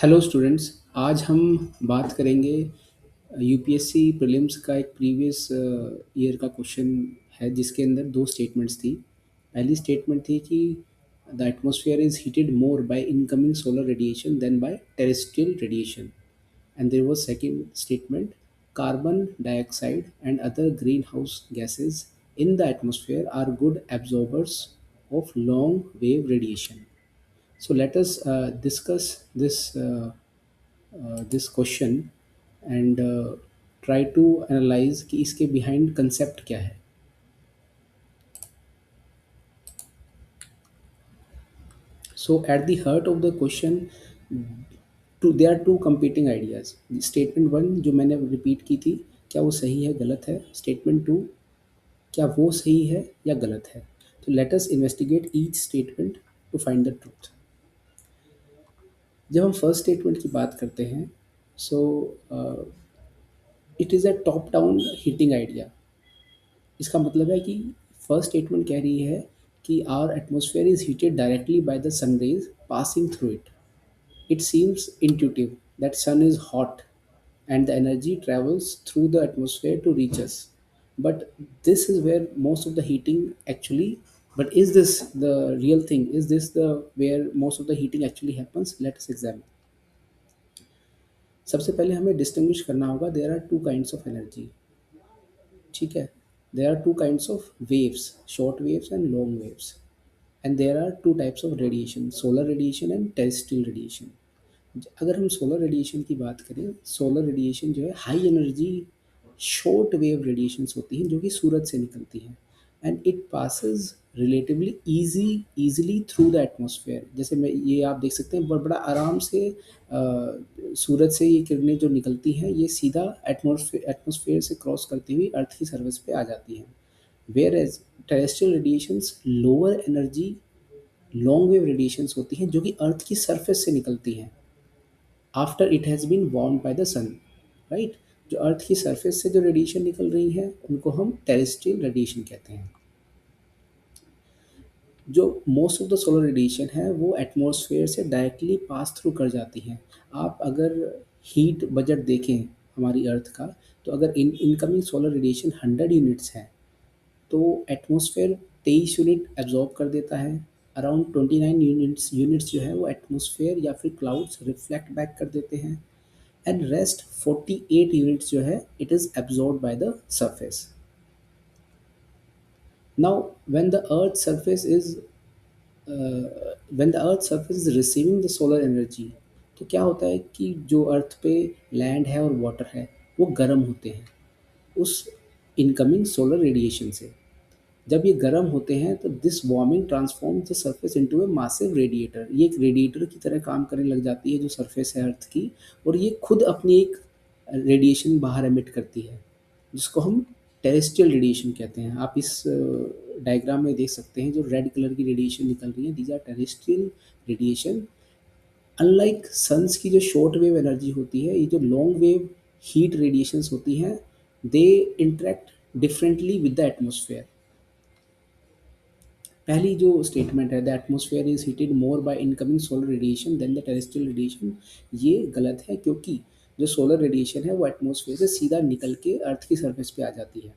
Hello students. आज हम बात करेंगे यूपीएससी प्रीलिम्स का एक प्रीवियस ईयर का क्वेश्चन है जिसके अंदर दो स्टेटमेंट्स थी। पहली स्टेटमेंट थी कि the atmosphere is heated more by incoming solar radiation than by terrestrial radiation, and there was second statement, carbon dioxide and other green house gases in the atmosphere are good absorbers of long wave radiation. So let us discuss this question and try to analyze कि इसके behind concept क्या है. So at the heart of the question, there are two competing ideas. Statement one जो मैंने repeat की थी, क्या वो सही है गलत है. Statement two, क्या वो सही है या गलत है. So let us investigate each statement to find the truth. जब हम फर्स्ट स्टेटमेंट की बात करते हैं, so it is a top down heating idea. इसका मतलब है कि फर्स्ट स्टेटमेंट कह रही है कि our atmosphere is heated directly by the sun rays passing through it. It seems intuitive that sun is hot and the energy travels through the atmosphere to reach us. But this is where most of the heating actually, but is this the real thing? Is this the where most of the heating actually happens? Let us examine. सबसे पहले हमें distinguish करना होगा. There are two kinds of energy. ठीक है. There are two kinds of waves, short waves and long waves. And there are two types of radiation, solar radiation and terrestrial radiation. अगर हम solar radiation की बात करें, solar radiation जो है high energy short wave radiations होती हैं जो कि सूरज से निकलती हैं, and it passes relatively easily through the atmosphere. जैसे मैं ये आप देख सकते हैं बड़ा आराम से सूरज से ये किरणें जो निकलती हैं ये सीधा एटमॉस्फेयर से क्रॉस करती हुई अर्थ की सर्फेस पे आ जाती हैं. Whereas terrestrial radiations lower energy long wave radiations होती हैं जो कि अर्थ की सरफेस से निकलती हैं after it has been warmed by the sun. Right. जो अर्थ की सरफेस से जो रेडिएशन निकल रही है उनको हम टेरेस्ट्रियल रेडिएशन कहते हैं. जो most of the solar radiation है वो एटमॉस्फेयर से डायरेक्टली पास थ्रू कर जाती हैं. आप अगर हीट बजट देखें हमारी अर्थ का, तो अगर इनकमिंग सोलर रेडिएशन 100 यूनिट्स है तो एटमॉस्फेयर 23 यूनिट एब्जॉर्ब कर देता है. अराउंड 29 यूनिट्स जो है वो एटमॉस्फेयर या फिर क्लाउड्स रिफ्लेक्ट बैक कर देते हैं, एंड रेस्ट 48 यूनिट्स जो है it is absorb by the surface. Now, when the earth surface is receiving the solar energy, तो क्या होता है कि जो अर्थ पे लैंड है और वाटर है वो गर्म होते हैं उस इनकमिंग सोलर रेडिएशन से. जब ये गर्म होते हैं तो this warming transform the surface into A massive radiator. ये एक रेडिएटर की तरह काम करने लग जाती है जो सरफेस है अर्थ की, और ये खुद अपनी एक रेडिएशन बाहर एमिट करती है जिसको हम टेरेस्ट्रियल रेडिएशन कहते हैं. आप इस डायग्राम में देख सकते हैं जो रेड कलर की रेडिएशन निकल रही है, these are terrestrial radiation. Unlike sun's की जो शॉर्ट वेव एनर्जी होती है, ये जो लॉन्ग वेव हीट रेडिएशंस होती हैं they interact differently with the atmosphere. पहली जो स्टेटमेंट है the atmosphere is heated more by incoming solar radiation than the terrestrial radiation, ये गलत है क्योंकि जो सोलर रेडिएशन है वो एटमॉस्फेयर से सीधा निकल के अर्थ की सरफेस पे आ जाती है.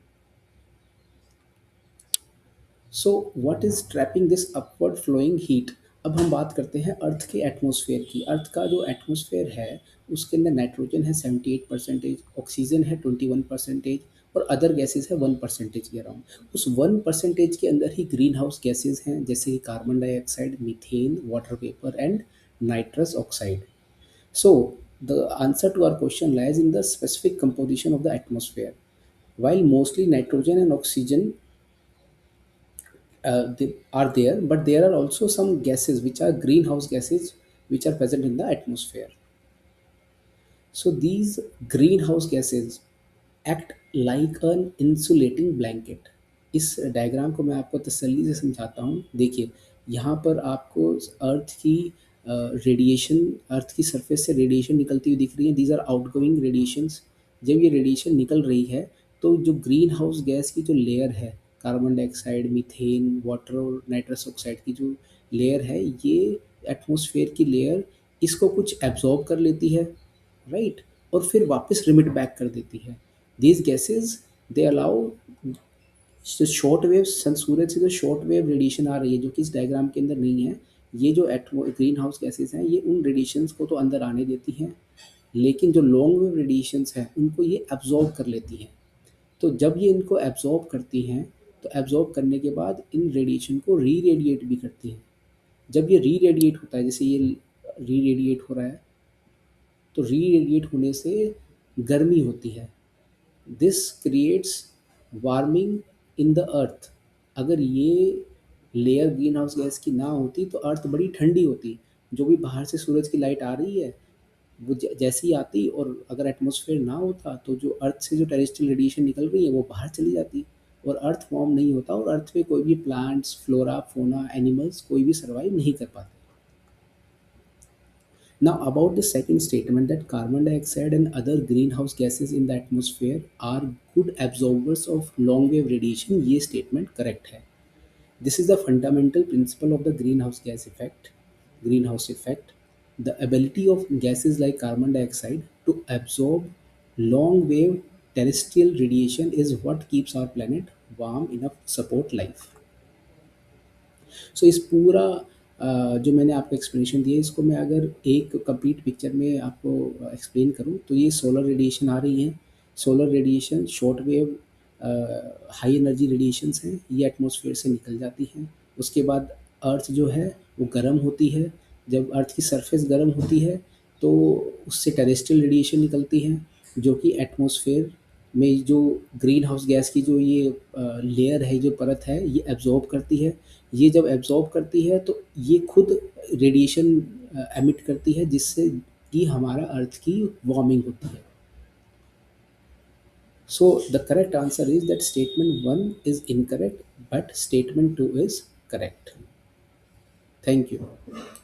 So what is trapping this upward flowing heat. अब हम बात करते हैं अर्थ के एटमॉस्फेयर की. अर्थ का जो एटमॉस्फेयर है उसके अंदर नाइट्रोजन है 78%, ऑक्सीजन है 21% और अदर गैसेस है 1% के अराउंड. उस 1% के अंदर ही ग्रीन हाउस गैसेज हैं जैसे कि carbon dioxide, methane, water vapour and nitrous oxide. So the answer to our question lies in the specific composition of the atmosphere. While mostly nitrogen and oxygen they are there, but there are also some gases which are greenhouse gases which are present in the atmosphere. So these greenhouse gases act like an insulating blanket. इस diagram को मैं आपको तसल्ली से समझाता हूँ. देखिए यहाँ पर आपको अर्थ की रेडिएशन, अर्थ की सरफेस से रेडिएशन निकलती हुई दिख रही है. These are outgoing radiations. जब ये रेडिएशन निकल रही है तो जो ग्रीन हाउस गैस की जो लेयर है, कार्बन डाइऑक्साइड, मीथेन, वाटर और नाइट्रस ऑक्साइड की जो लेयर है, ये एटमॉस्फेयर की लेयर इसको कुछ एब्जॉर्ब कर लेती है, राइट, और फिर वापस रिमिट बैक कर देती है। दीज गैसेज दे अलाउ जो शॉर्ट वेव, सन सूरज से जो शॉर्ट वेव रेडिएशन आ रही है जो कि इस डायग्राम के अंदर नहीं है, ये जो एटमो ग्रीन हाउस गैसेज हैं ये उन रेडिएशंस को तो अंदर आने देती हैं, लेकिन जो लॉन्ग वेव रेडिएशंस हैं उनको ये एब्जॉर्ब कर लेती हैं। तो जब ये इनको एब्जॉर्ब करती हैं तो एब्जॉर्ब करने के बाद इन रेडिएशन को री रेडिएट भी करती हैं। जब ये री रेडिएट होता है, जैसे ये री रेडिएट हो रहा है, तो री रेडिएट होने से गर्मी होती है। This creates warming in the earth. अगर ये लेयर ग्रीन हाउस गैस की ना होती तो अर्थ बड़ी ठंडी होती। जो भी बाहर से सूरज की लाइट आ रही है वो जैसे ही आती, और अगर एटमॉस्फेयर ना होता तो जो अर्थ से जो टेरेस्ट्रियल रेडिएशन निकल रही है वो बाहर चली जाती और अर्थ फॉर्म नहीं होता, और अर्थ पे कोई भी प्लांट्स, फ्लोरा, फोना, एनिमल्स कोई भी सर्वाइव नहीं कर पाते। Now, about the second statement that carbon dioxide and other greenhouse gases in the atmosphere are good absorbers of long wave radiation, ये statement correct है. This is the fundamental principle of the greenhouse gas effect, greenhouse effect. The ability of gases like carbon dioxide to absorb long wave terrestrial radiation is what keeps our planet warm enough to support life. सो इस पूरा जो मैंने आपको explanation दिया इसको मैं अगर एक कंप्लीट पिक्चर में आपको एक्सप्लेन करूँ तो ये सोलर रेडिएशन आ रही हैं। Solar radiation short wave high energy radiations हैं, ये एटमॉस्फेयर से निकल जाती हैं। उसके बाद अर्थ जो है वो गर्म होती है। जब अर्थ की सरफेस गर्म होती है तो उससे टेरेस्ट्रियल रेडिएशन निकलती है जो कि एटमॉस्फेयर में जो ग्रीन हाउस गैस की जो ये लेयर है, जो परत है, ये एब्जॉर्ब करती है। ये जब एब्जॉर्ब करती है तो ये खुद रेडिएशन एमिट करती है जिससे कि हमारा अर्थ की वार्मिंग होती है। So the correct answer is that statement one is incorrect but statement two is correct. Thank you.